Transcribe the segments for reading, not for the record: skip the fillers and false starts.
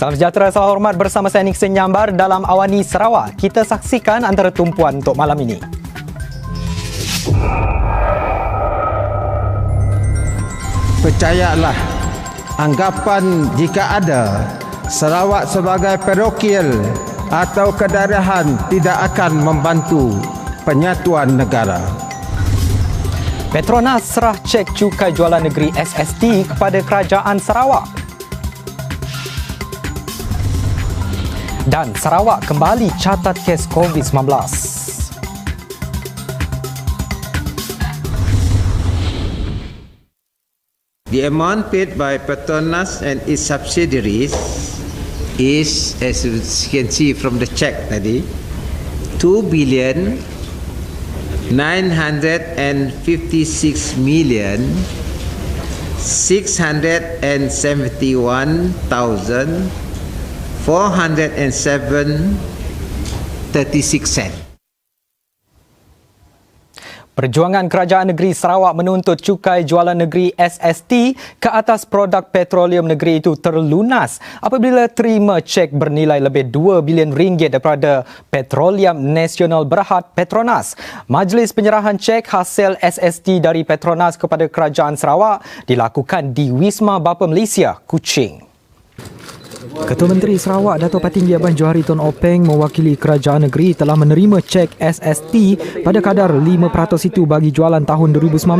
Salam sejahtera, salam hormat, bersama saya Nixon Nyambar dalam Awani Sarawak. Kita saksikan antara tumpuan untuk malam ini. Percayalah, anggapan jika ada Sarawak sebagai parokial atau kedaerahan tidak akan membantu penyatuan negara. Petronas serah cek cukai jualan negeri SST kepada Kerajaan Sarawak. Dan Sarawak kembali catat kes COVID-19. The amount paid by Petronas and its subsidiaries is, as you can see from the check tadi, 2,956,671,407.36. Perjuangan Kerajaan Negeri Sarawak menuntut cukai jualan negeri SST ke atas produk petroleum negeri itu terlunas apabila terima cek bernilai lebih 2 bilion ringgit daripada Petroleum Nasional Berhad Petronas. Majlis penyerahan cek hasil SST dari Petronas kepada Kerajaan Sarawak dilakukan di Wisma Bapa Malaysia, Kuching. Ketua Menteri Sarawak Dato' Patinggi Abang Johari Tun Openg mewakili kerajaan negeri telah menerima cek SST pada kadar 5% itu bagi jualan tahun 2019.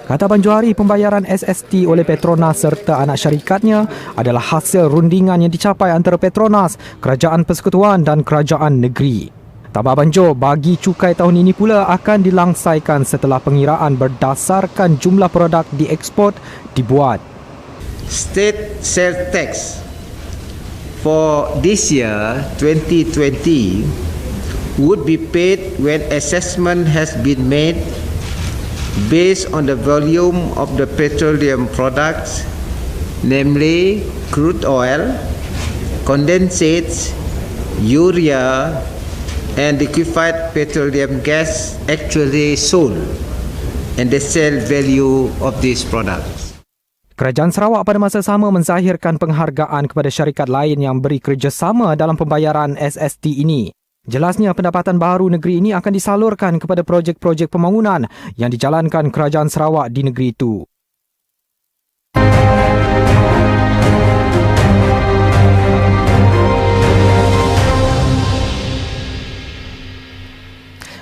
Kata Abang Johari, pembayaran SST oleh Petronas serta anak syarikatnya adalah hasil rundingan yang dicapai antara Petronas, Kerajaan Persekutuan dan Kerajaan Negeri. Tambah Abang Jo, bagi cukai tahun ini pula akan dilangsaikan setelah pengiraan berdasarkan jumlah produk diekspor dibuat. State sales tax for this year 2020 would be paid when assessment has been made based on the volume of the petroleum products, namely crude oil, condensates, urea and liquefied petroleum gas actually sold and the sale value of these products. Kerajaan Sarawak pada masa sama menzahirkan penghargaan kepada syarikat lain yang beri kerjasama dalam pembayaran SST ini. Jelasnya pendapatan baru negeri ini akan disalurkan kepada projek-projek pembangunan yang dijalankan Kerajaan Sarawak di negeri itu.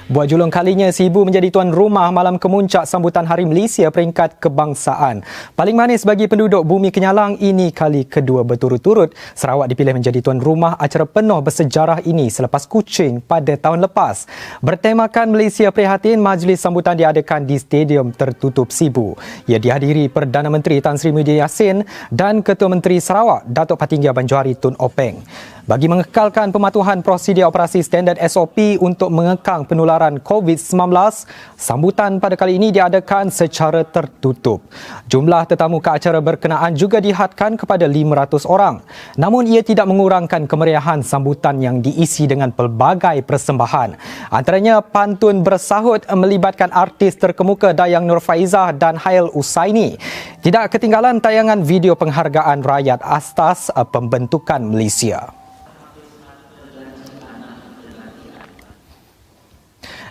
Buat julung kalinya, si ibu menjadi tuan rumah malam kemuncak sambutan Hari Malaysia peringkat kebangsaan. Paling manis bagi penduduk Bumi Kenyalang, ini kali kedua berturut-turut Sarawak dipilih menjadi tuan rumah acara penuh bersejarah ini selepas Kuching pada tahun lepas. Bertemakan Malaysia Prihatin, majlis sambutan diadakan di Stadium Tertutup Sibu. Ia dihadiri Perdana Menteri Tan Sri Muhyiddin Yassin dan Ketua Menteri Sarawak Dato' Patinggi Abang Johari Tun Openg. Bagi mengekalkan pematuhan prosedur operasi standard SOP untuk mengekang penularan COVID-19, sambutan pada kali ini diadakan secara tertutup. Jumlah tetamu ke acara berkenaan juga dihadkan kepada 500 orang. Namun ia tidak mengurangkan kemeriahan sambutan yang diisi dengan pelbagai persembahan. Antaranya pantun bersahut melibatkan artis terkemuka Dayang Nur Faizah dan Hail Usaini. Tidak ketinggalan tayangan video penghargaan rakyat atas pembentukan Malaysia.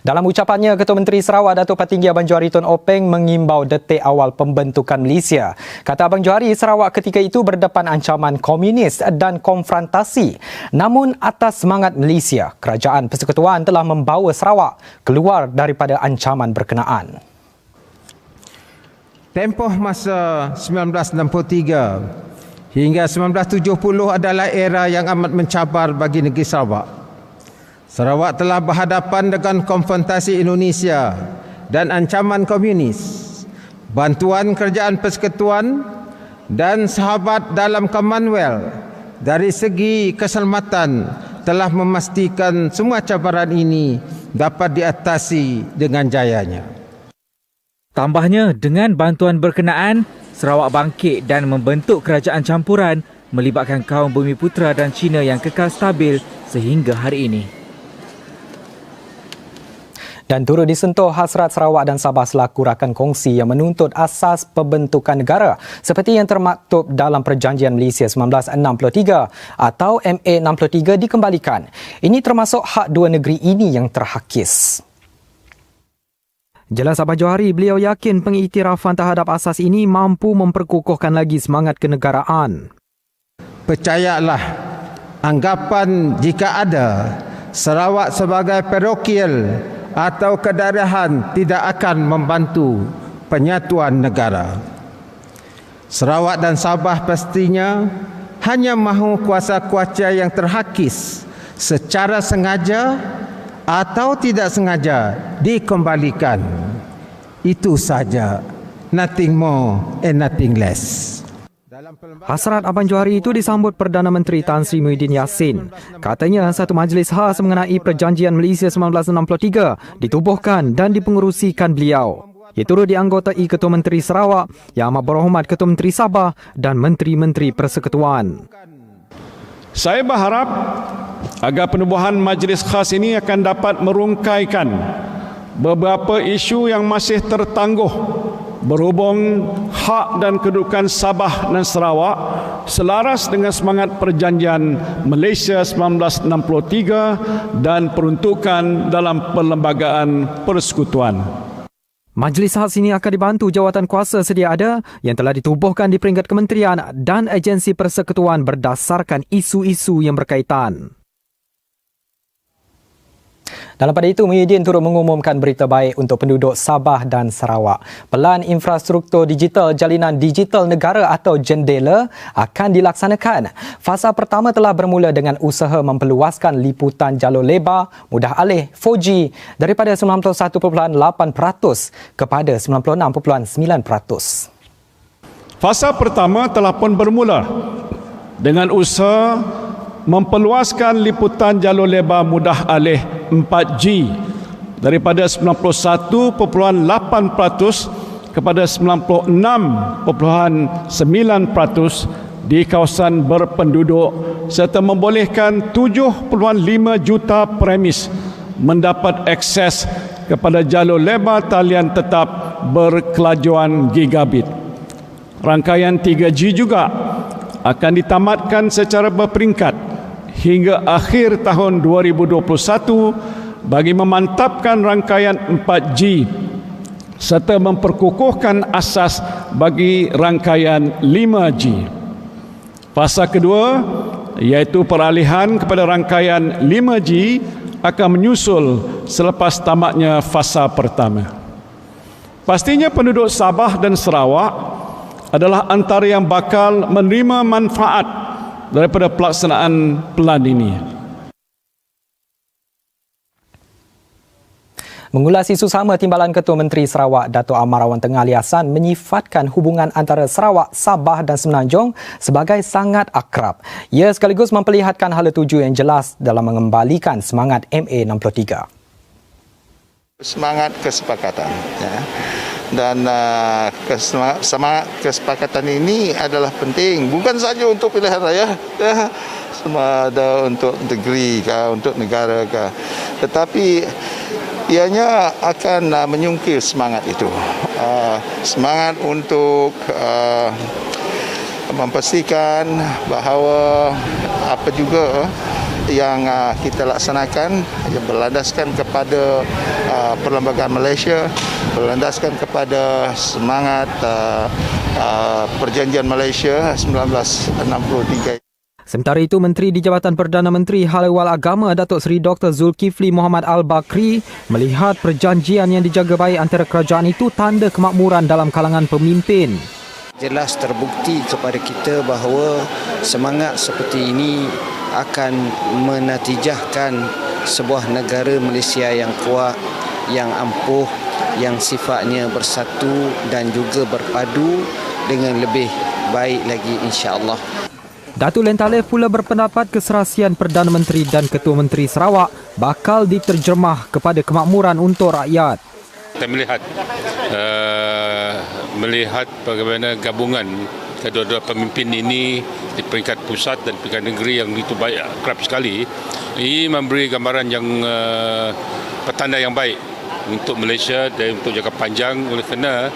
Dalam ucapannya, Ketua Menteri Sarawak Dato' Patinggi Abang Johari Tun Openg mengimbau detik awal pembentukan Malaysia. Kata Abang Johari, Sarawak ketika itu berdepan ancaman komunis dan konfrontasi. Namun atas semangat Malaysia, Kerajaan Persekutuan telah membawa Sarawak keluar daripada ancaman berkenaan. Tempoh masa 1963 hingga 1970 adalah era yang amat mencabar bagi negeri Sarawak. Sarawak telah berhadapan dengan konfrontasi Indonesia dan ancaman komunis. Bantuan Kerajaan Persekutuan dan sahabat dalam Commonwealth dari segi keselamatan telah memastikan semua cabaran ini dapat diatasi dengan jayanya. Tambahnya, dengan bantuan berkenaan, Sarawak bangkit dan membentuk kerajaan campuran melibatkan kaum Bumiputera dan Cina yang kekal stabil sehingga hari ini. Dan turut disentuh hasrat Sarawak dan Sabah selaku rakan kongsi yang menuntut asas pembentukan negara seperti yang termaktub dalam Perjanjian Malaysia 1963 atau MA 63 dikembalikan. Ini termasuk hak dua negeri ini yang terhakis. Jelas Abang Johari, beliau yakin pengiktirafan terhadap asas ini mampu memperkukuhkan lagi semangat kenegaraan. Percayalah, anggapan jika ada Sarawak sebagai parokial atau kedaerahan tidak akan membantu penyatuan negara. Sarawak dan Sabah pastinya hanya mahu kuasa-kuasa yang terhakis secara sengaja atau tidak sengaja dikembalikan. Itu saja. Nothing more and nothing less. Hasrat Abang Johari itu disambut Perdana Menteri Tan Sri Muhyiddin Yassin. Katanya satu majlis khas mengenai Perjanjian Malaysia 1963 ditubuhkan dan dipengerusikan beliau. Ia turut dianggotai Ketua Menteri Sarawak, Yang Amat Berhormat Ketua Menteri Sabah dan Menteri-Menteri Persekutuan. Saya berharap agar penubuhan majlis khas ini akan dapat merungkaikan beberapa isu yang masih tertangguh berhubung hak dan kedudukan Sabah dan Sarawak selaras dengan semangat Perjanjian Malaysia 1963 dan peruntukan dalam perlembagaan persekutuan. Majlis khas ini akan dibantu jawatan kuasa sedia ada yang telah ditubuhkan di peringkat kementerian dan agensi persekutuan berdasarkan isu-isu yang berkaitan. Dalam pada itu, Muhyiddin turut mengumumkan berita baik untuk penduduk Sabah dan Sarawak. Pelan infrastruktur digital Jalinan Digital Negara atau JENDELA akan dilaksanakan. Fasa pertama telah bermula dengan usaha memperluaskan liputan jalur lebar mudah alih 4G daripada 91.8% kepada 96.9%. Fasa pertama telah pun bermula dengan usaha memperluaskan liputan jalur lebar mudah alih 4G daripada 91.8% kepada 96.9% di kawasan berpenduduk serta membolehkan 7.5 juta premis mendapat akses kepada jalur lebar talian tetap berkelajuan gigabit. Rangkaian 3G juga akan ditamatkan secara berperingkat hingga akhir tahun 2021 bagi memantapkan rangkaian 4G serta memperkukuhkan asas bagi rangkaian 5G. Fasa kedua iaitu peralihan kepada rangkaian 5G akan menyusul selepas tamatnya fasa pertama. Pastinya penduduk Sabah dan Sarawak adalah antara yang bakal menerima manfaat daripada pelaksanaan pelan ini. Mengulas isu sama, Timbalan Ketua Menteri Sarawak Dato' Amar Rawon Tengah Ali Hassan menyifatkan hubungan antara Sarawak, Sabah dan Semenanjung sebagai sangat akrab. Ia sekaligus memperlihatkan hala tuju yang jelas dalam mengembalikan semangat MA 63. Semangat kesepakatan, ya. Dan semangat kesepakatan ini adalah penting bukan saja untuk pilihan raya, ya, sama ada untuk negeri untuk negara tetapi ianya akan menyungkil semangat itu, semangat untuk memastikan bahawa apa juga yang kita laksanakan yang berlandaskan kepada Perlembagaan Malaysia, berlandaskan kepada semangat Perjanjian Malaysia 1963. Sementara itu, Menteri di Jabatan Perdana Menteri Hal Ehwal Agama Datuk Seri Dr. Zulkifli Muhammad Al-Bakri melihat perjanjian yang dijaga baik antara kerajaan itu tanda kemakmuran dalam kalangan pemimpin. Jelas terbukti kepada kita bahawa semangat seperti ini akan menatijahkan sebuah negara Malaysia yang kuat, yang ampuh, yang sifatnya bersatu dan juga berpadu dengan lebih baik lagi insya-Allah. Datuk Len Talif pula berpendapat keserasian Perdana Menteri dan Ketua Menteri Sarawak bakal diterjemah kepada kemakmuran untuk rakyat. Kita melihat bagaimana gabungan kedua-dua pemimpin ini di peringkat pusat dan peringkat negeri yang begitu baik, akrab sekali. Ini memberi gambaran yang petanda yang baik untuk Malaysia dan untuk jangka panjang, oleh kerana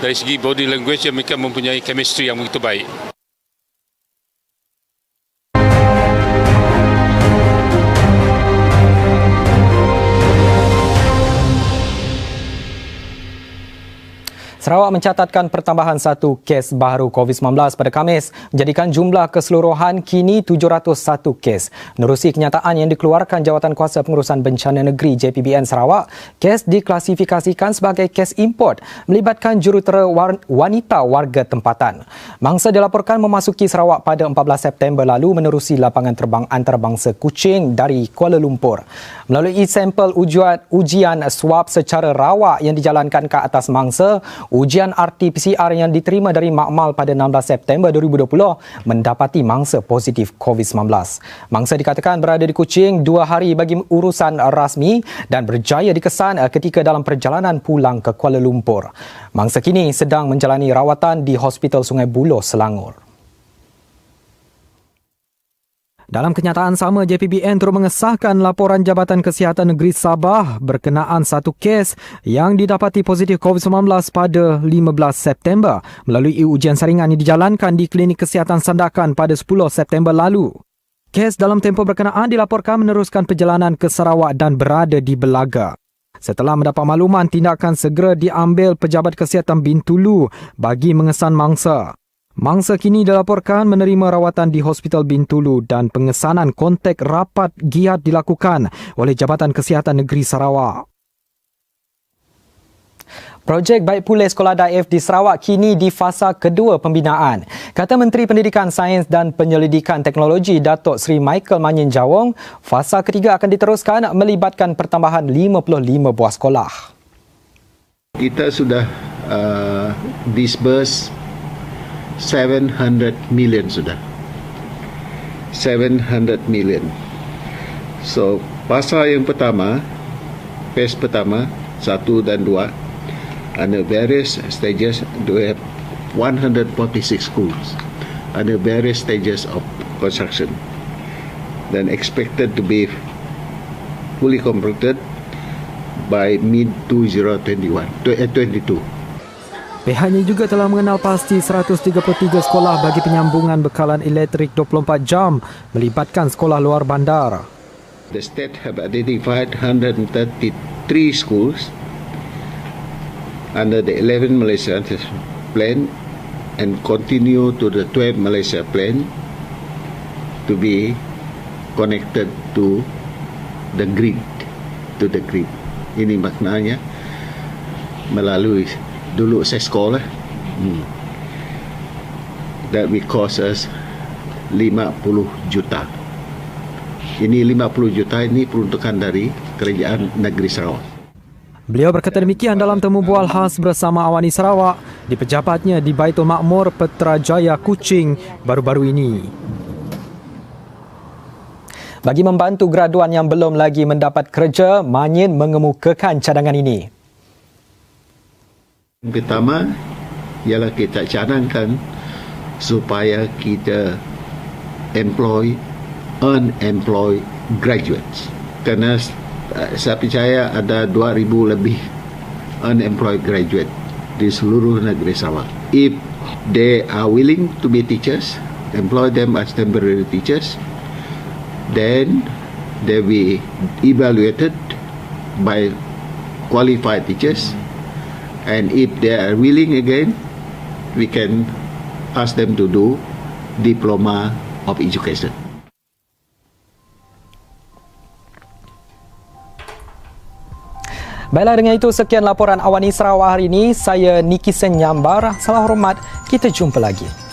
dari segi body language mereka mempunyai chemistry yang begitu baik. Sarawak mencatatkan pertambahan 1 kes baru COVID-19 pada Khamis, menjadikan jumlah keseluruhan kini 701 kes. Menerusi kenyataan yang dikeluarkan Jawatankuasa Pengurusan Bencana Negeri JPBN Sarawak, kes diklasifikasikan sebagai kes import melibatkan jurutera wanita warga tempatan. Mangsa dilaporkan memasuki Sarawak pada 14 September lalu menerusi lapangan terbang antarabangsa Kuching dari Kuala Lumpur. Melalui sampel ujian swab secara rawak yang dijalankan ke atas mangsa, ujian RT-PCR yang diterima dari Makmal pada 16 September 2020 mendapati mangsa positif COVID-19. Mangsa dikatakan berada di Kuching 2 hari bagi urusan rasmi dan berjaya dikesan ketika dalam perjalanan pulang ke Kuala Lumpur. Mangsa kini sedang menjalani rawatan di Hospital Sungai Buloh, Selangor. Dalam kenyataan sama, JPBN turut mengesahkan laporan Jabatan Kesihatan Negeri Sabah berkenaan 1 kes yang didapati positif COVID-19 pada 15 September melalui ujian saringan yang dijalankan di Klinik Kesihatan Sandakan pada 10 September lalu. Kes dalam tempoh berkenaan dilaporkan meneruskan perjalanan ke Sarawak dan berada di Belaga. Setelah mendapat makluman, tindakan segera diambil Pejabat Kesihatan Bintulu bagi mengesan mangsa. Mangsa kini dilaporkan menerima rawatan di Hospital Bintulu dan pengesanan kontak rapat giat dilakukan oleh Jabatan Kesihatan Negeri Sarawak. Projek Baik Pulih Sekolah Daif di Sarawak kini di fasa kedua pembinaan. Kata Menteri Pendidikan, Sains dan Penyelidikan Teknologi Datuk Seri Michael Manyin Jawong, fasa ketiga akan diteruskan melibatkan pertambahan 55 buah sekolah. Kita sudah disburse 700 million sudah. 700 million. So, fasa yang pertama, phase pertama, 1 dan 2, under various stages, we have 146 schools under various stages of construction. Then expected to be fully completed by mid-2022. Pihaknya juga telah mengenal pasti 133 sekolah bagi penyambungan bekalan elektrik 24 jam melibatkan sekolah luar bandar. The state have identified 133 schools under the 11 Malaysia plan and continue to the 12 Malaysia plan to be connected to the grid. Ini maknanya melalui dulu saya sekolah that will cost us 50 juta. Ini 50 juta ini peruntukan dari Kerajaan Negeri Sarawak. Beliau berkata demikian dalam temu bual khas bersama Awani Sarawak di pejabatnya di Baitul Makmur Putrajaya Kuching baru-baru ini. Bagi membantu graduan yang belum lagi mendapat kerja, Manyin mengemukakan cadangan ini. Pertama ialah kita cadangkan supaya kita employ unemployed graduates. Kerana saya percaya ada 2,000 lebih unemployed graduate di seluruh negeri Sarawak. If they are willing to be teachers, employ them as temporary teachers, then they will be evaluated by qualified teachers. And if they are willing again, we can ask them to do diploma of education. Baiklah, dengan itu sekian laporan Awani Sarawak hari ini. Saya Niki Sen Nyambar. Salam hormat. Kita jumpa lagi.